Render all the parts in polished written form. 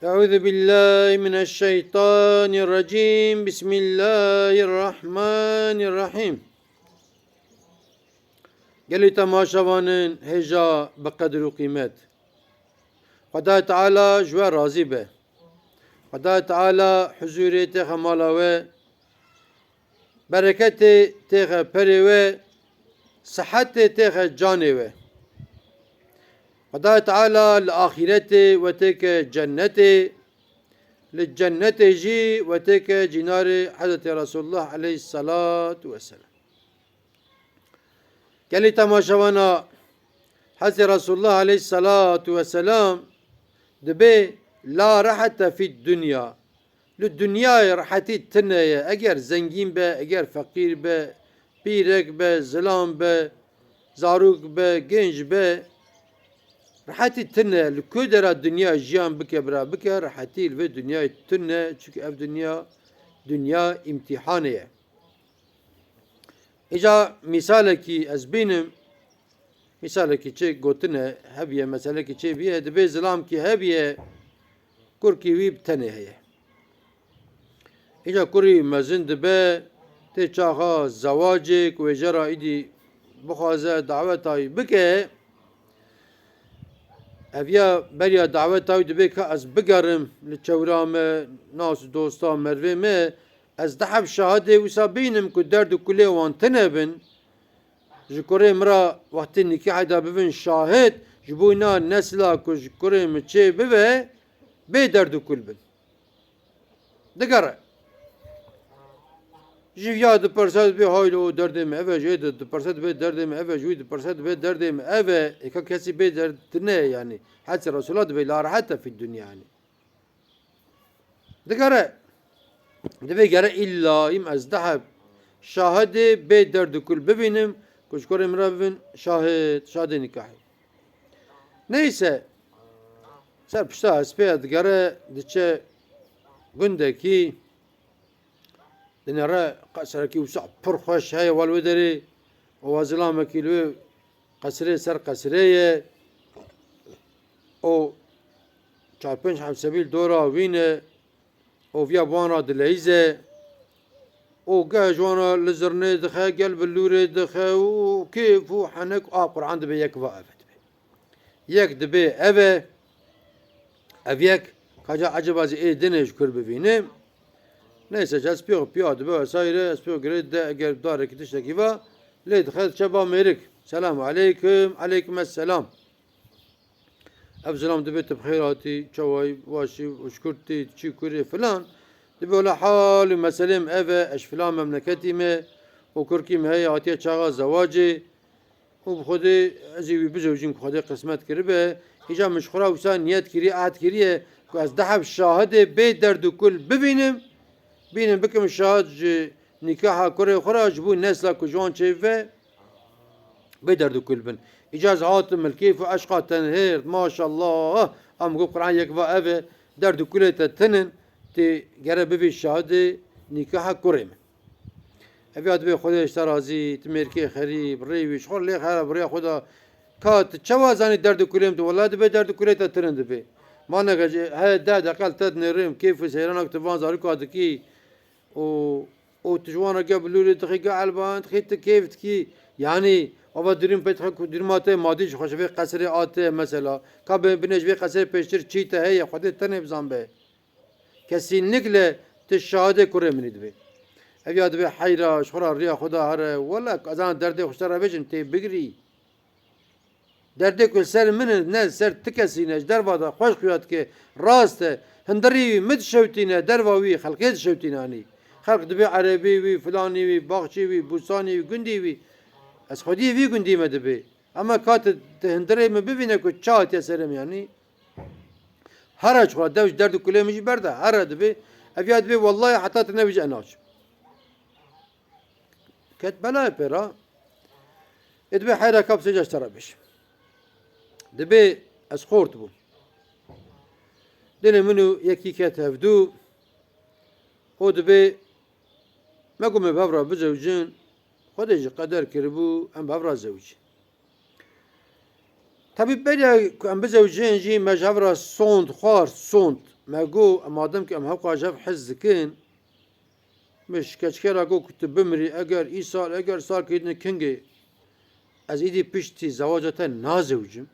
أعوذ بالله من الشيطان الرجيم بسم الله الرحمن الرحيم قال تماشاوانن هجا بقدر وقيمت خدا تعالى جوا راضي به خدا تعالى حضوريته خمالاوه بركته تخ پروه صحته تخ جانوه خدا تعالى الآخرة وتك جنته للجنة جي وتك جنار حضرت رسول الله عليه الصلاة والسلام قال تماشاوانا حضرت رسول الله عليه الصلاة والسلام دبي لا راحة في الدنيا للدنيا راحتي تنية اگر زنگين به اگر فقير به بيرك به زلام به زاروك به گنج به راحتي تنه لكودر الدنيا جيان بك برا بك راحتي في الدنيا تنه çünkü ev dünya imtihanıye. İca misale ki ez benim misale ki çe gotine hebiye mesele ki çe biye de bezelam ki hebiye kurki vib tene heye. İca kuri mezin de be te çaha zavacik ve jera idi bukhaze davet ay bike evya berya davet ay dibe ka az bigarim li çevrame nas dosta merve me ez dahab şahade wisa benim ku derdu kule wan tenebin ji kore mra waqtin nikah da bibin şahit ji buyna nesla ku ji kore mi çe bibe be derdu kulbin digara جيفيا د پرسد به هایلو دردم اوه جید د پرسد به دردم اوه جوید پرسد به دردم اوه اکا کسی به درد نه يعني حتى رسولات به لا راحت في الدنيا يعني دقره دبي قره الا ام ازدحب شاهد به درد كل ببینم کشکور امرابن شاهد نکاحی neyse سر پشتا اسپید دقره دچه گندکی دنيا قصركي وسع برخش هاي والودري ووازلامك كيلو قصري سر قصرية او چارپنج هم سبيل دورا وينه او فيا بوانا دليزه او جاجوانا لزرني دخا قلب اللوري دخا وكيف وحنك قرآن دبي يكفى افت يك دبي افه افيك كاجا عجبازي ايه دنيش كرب فينه neyse espio piyade be vesaire espio grede eğer dare ki tişteki va le dxel çaba merik selamu aleyküm aleykümselam Abselam de bete bxirati çavay vaşi uşkurti çikuri falan de böyle hal meselem eve eş filan memleketime o kurkim hayatiye çağa zavacı o bxudi azivi bizevjin khode qismet kiribe ica meşkhura vsa niyet kiri ahd kiriye ku az dahab şahide be derdu kul bibinim بینم بکم شاهد نکاح کره خراج بو نسلا کجوان چیفه بدرد کل بن اجاز هاتم الكيف واشقا تنهير ما شاء الله ام قو قران يكفى افه درد كل تنن تي جرب بي شاهد نکاح كرم ابيات بي خدا اشترازي تمركي خريب ريوي شغل لي خراب ريا خدا كات چوازاني درد كلم تو والله دبي درد كل تنن دبي ما نجا هذا دا قال تدنرم كيف سيرانك تبان زاركو ادكي او تجوانا قبل لوري دقيقة علبان تخيت كيف تكي يعني أبا دريم بتحك درماته ماديش خوش في قصر آته مثلا كاب بنش في قصر بيشتر چيته هي خود تنه بزن به كسي نقله تشاهده كره من دبي أبياد به حيرة شخرا ريا خدا هره ولا أذان درد خوشتر بيجن تي بقري درد كل سر من الناس سر تكسينش دربادا خوش خيات كي راسته هندري مد شوتينه درواوي خلقيت شوتيناني خلق دبي عربي وي فلاني وي باغشي وي بوساني وي گندي وي اس خودي وي گندي ما دبي اما كات هندري ما ببينه كو چات يسرم يعني هرج خو دوش درد كله مش برده هر دبي افياد بي والله حتى تنبج اناش كت بلا بيرا ادبي حيره كبس جاش تربش دبي اس خورت بو دنه منو يكي كتفدو او دبي ما قوم بابرا بزوجين خدش قدر كربو ام بابرا زوج tabi böyle ام بزوجين جي مجبرا صوند خوار صوند ما جو مادام که ام حقا جف حز کن مش کچکرا گو کت بمری اگر ای سال اگر سال کردن کنگه از ایدی پشتی زواجتا نازوجم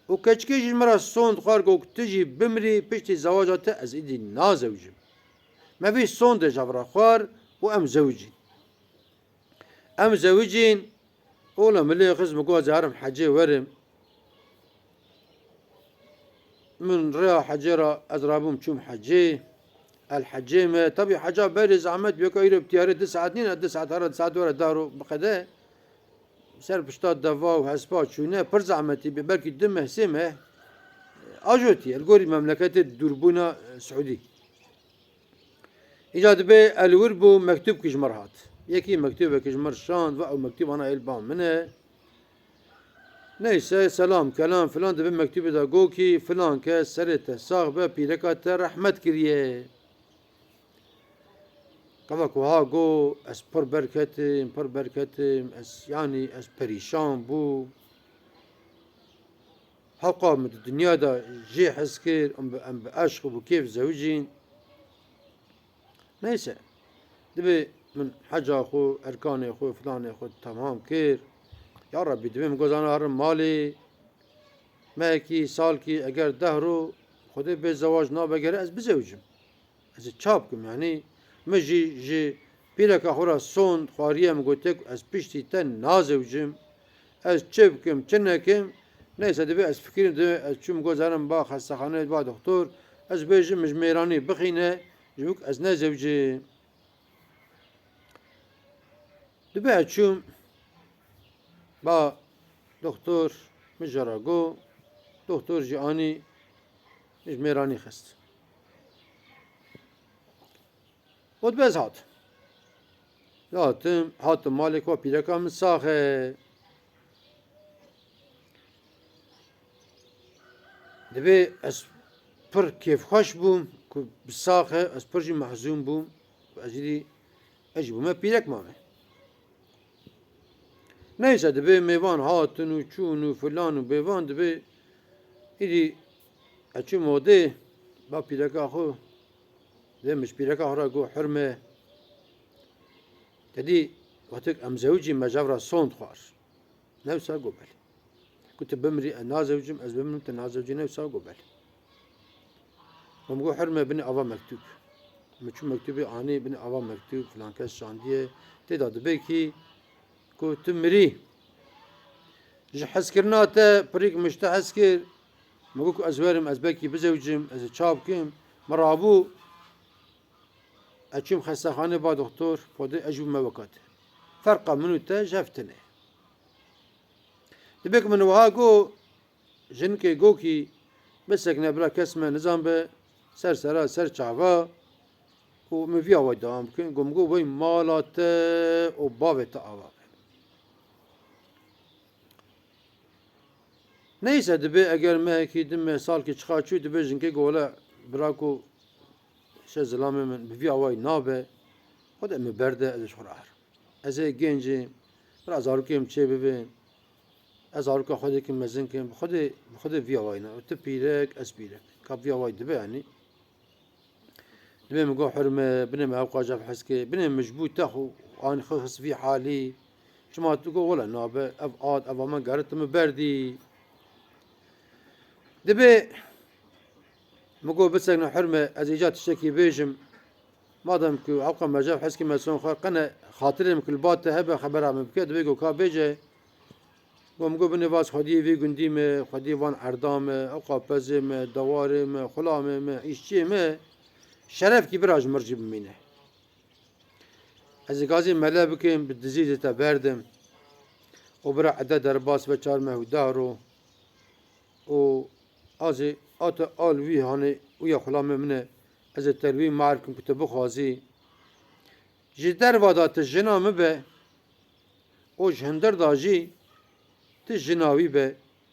و کچکیش مرا سوند خار گو کتجی بمری پشتی زواجتا از ایدی نازوجم ما بي سوند جبرا خوار و ام زوجين ام زوجين اولا ملي خزم قوا زارم حجي ورم من ريا حجيرة ازرابهم شوم حجي الحجيمة طبي حاجة باري زعمت بيكو يرو بتياري 9 2 9 3 ساعات ورا دارو بقدا سر بشتات دفا و هسبا شونه پر زعمتي ببركي دم سمه اجوتي الجوري مملكة الدربونة سعودي إيجاد به الور بو مكتوب كجمر هات يكي مكتوب كجمر شان أو مكتوب أنا إلبان منه نيسا سلام كلام فلان دبي مكتوب دا جوكي فلان كسرته صاغبة بيركات رحمت كريه كما كوها جو أس پر بركتم أس يعني أس بريشان بو حقا من الدنيا دا جي حسكر أم بأشخ وكيف زوجين نيسا دبي من حاجة أخو أركان أخو فلان أخو تمام كير يا ربي دبي مقول أنا هرم مالي ماكي سالكي أجر دهرو خدي بزواج نابجر أز بزوجم أز تشابكم يعني مجي جي بيلك أخورا صون خارية مقولتك أز بيشتي تن نازوجم أز تشابكم تنكم نيسا دبي أز فكرين دبي أز شو مقول أنا با خستخانة با دكتور أز بيجم مش ميراني بخينه جوك أز نازوجي دبي أشوم با دكتور مجراغو دكتور جاني مش ميراني خست ود بز هاتم مالك و بيركا من ساخه دبي أس پر كيف خوش بوم بساخه أس برجي محزون بوم أجري أجيبو ما بيرك مامه نيسا دبي ميوان هاتن و چون و فلان و بيوان دبي إدي أچو موده با بيركا خو ده مش بيركا هرا جو حرمه تدي وقتك أم زوجي مجاورا صوند خوار نوسا جو بالي كنت بمري أنا زوجم أز بمري تنا زوجي نوسا جو بالي ومجو حرمه بني أوا مكتوب مچو مكتوبي آني بني أوا مكتوب فلان كاس شانديه تدا دبي كي كو تمري جي حسكرناته بريك مشتحسكر مقولك أزوارم أزبكي بزوجم أز تشابكم مرابو أشوم خستخانة با دكتور فودي أجوب موقات فرق منو تا جفتنه دبيك من وهاكو جنكي جوكي بسك نبرا كسمة نظام به سر سرا سر شعبا ومفيا ودام كن قومقو وين مالات وبابت أوا نيسا دبي اگر ما كي دم سال كي تشخاچو دبي جنكي قولا براكو شي زلامي من بفي اواي نابه خد ام برده ازش خرار ازي گنجي برا زاركيم چه ببين ازاركا خودي كي مزن كيم خد في اواينا تبيرك اسبيرك كاب في اواي دبي يعني دبي مقو حرمه بني ما ابقى جاب حسكي بني مجبوط تاخو ان خص في حالي شما تقول ولا نابه ابعاد ابا من قرت مبردي دبي مقول بسنا حرمه از ايجاد الشكي بيجم مادام كو عقم مجاب حسكي مسون قنا خاطرهم كل بات هبه خبرها من بكده دبي كو كابيجه ومقول بنواس خدي في قنديم خدي وان اردام اوقا بزم دوارم خلام ايشي ما شرف كي براج مرجب منه از غازي ملا بكم بالدزيز تبردم وبرا عدد درباس بچار ما ودارو و ازي ات الوي هاني ويا خلام منه از التروي معركم كتب خازي جدر ودات الجنا مبه او جندر داجي تجناوي به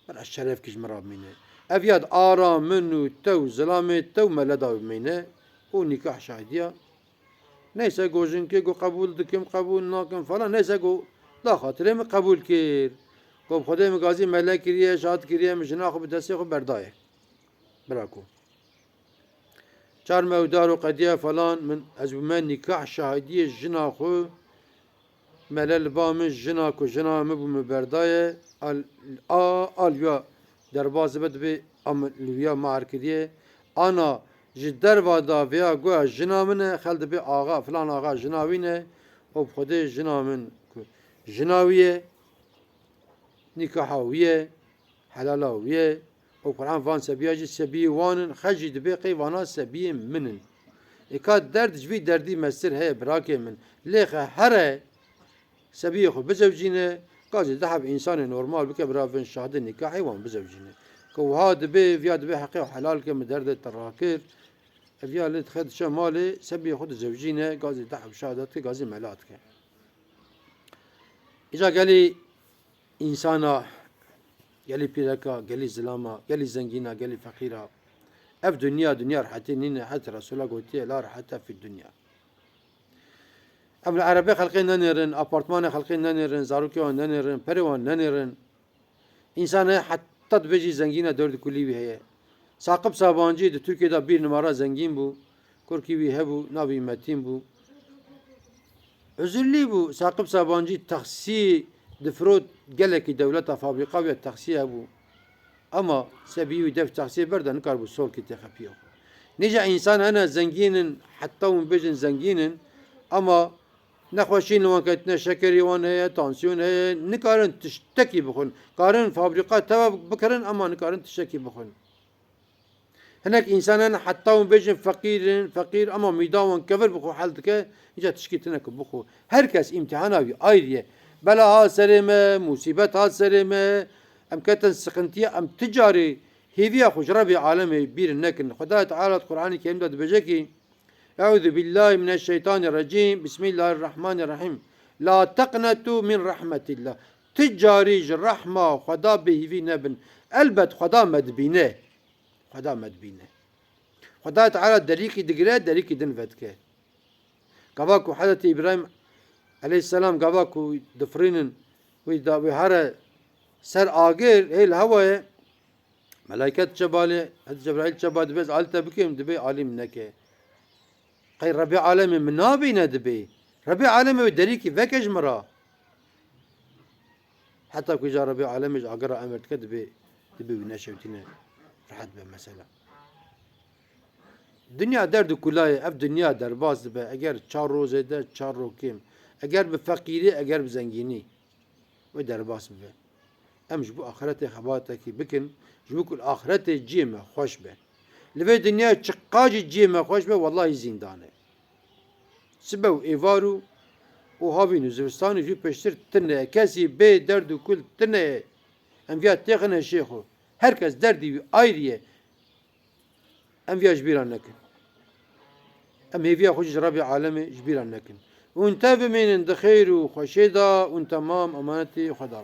برا الشرف كيج مراب منه افياد آرام منو تو زلامه تو ملدا منه و نكاح شاهدية نيسا جو جنكي جو قبول دكم قبول ناكم فلان نيسا جو لا خاطره من قبول كير کو خدای مگازی ملک کریه شاد کریه مجنا خو بدستی خو بردایه براکو چار مودار و قدیه فلان من از من نکاح شاهدی جنا خو ملل بام جنا کو جنا مبو مبردایه آل یا درباز بد به ام لویا مارکدیه انا جدر وادا ویا گو جنا من خلد به آقا فلان آقا جناوینه او خود جنا من جناویه نکاحویه حلالاویه او قرآن وان سبیاجی سبی وانن خجید به قیوانا سبی منن اکاد درد جوی دردی مستر هی براکه من لیخه هره سبی خو بزوجینه قاضی دحب انسان نورمال بکه براون شهاده نکاحی وان بزوجینه که وها دبی ویا دبی حقی و حلال که مدرد تراکر ویا لید خد شمالی سبی خود زوجینه قاضی دحب شهادت که قاضی ملات که ایجا گلی انسانا گلی پیرکا گلی ظلاما گلی زنگینا گلی فقیرا اف دنیا راحتي نين حتى رسول الله قلت لا راحتها في الدنيا ام العربية خلقين ننرن ابارتمان خلقين ننرن زاروكيوان ننرن بريوان ننرن انسان حتى بيجي زنگينا دورد كلي هي ساقب سابانجي د تركيا دا bir numara zengin bu كركي هبو نابي متين بو üzüllü bu ساقب سابانجي تخسي دفرود geleki devleta fabrika ve taksiye bu ama sebebi def taksiye berden kar bu sol ki tehapiyo nice insan ana zenginin hatta un bejin zenginin ama نخوشين وقتنا شكري وانا تانسيون هي نكارن تشتكي بخون كارن فابريقات توا بكرن اما نكارن تشتكي بخون هناك انسان حتى بيجن فقير اما ميداون كفر بخو حالتك يجا تشكيتنا بخو herkes imtihanavi ayrıye bela ha serime musibet ha serime ام كتن سقنتيه ام تجاري هيفيا خوش ربي عالمي بير نكن خدای تعالى القران الكريم ده بجكي أعوذ بالله من الشيطان الرجيم بسم الله الرحمن الرحيم لا تقنطوا من رحمة الله تجاري الرحمة خدا به في نبن البت خدا مدبينه خدا مدبينه خدا تعالى دليكي دقرا دليكي دنفتك قباكو حضرت إبراهيم عليه السلام قباكو دفرينن ويدا بهارة سر آغير هي الهواء ملائكة جبالي حضرت جبرائيل جبال بس عالتا بكيم دبي عالم نكه قير ربي عالمي من نابينا دبي ربي عالمي ودريكي فكج مرا حتى كي جا ربي عالمي اقرا امرت كدبي دبي ونشوتنا راحت بمسألة دنيا درد كلاي اف دنيا درباز به اگر 4 روز ده 4 رو كيم اگر بفقيري اگر بزنگيني و درباز به امش بو اخرتي خباتك بكن جبوك الاخرتي جيمه خوش به لبي دنيا چقاجي جيمه خوش به والله زندانه سبو ايوارو و هاوين زوستاني جو پشتر تنه کسی به درد و کل تنه انویا تخنه شيخو herkes derdi ayrıye envia جبيران نكن ام هيفيا خوش ربي عالمي جبيران نكن وانت بمين دخير وخشيدا وانت تمام امانتي خدا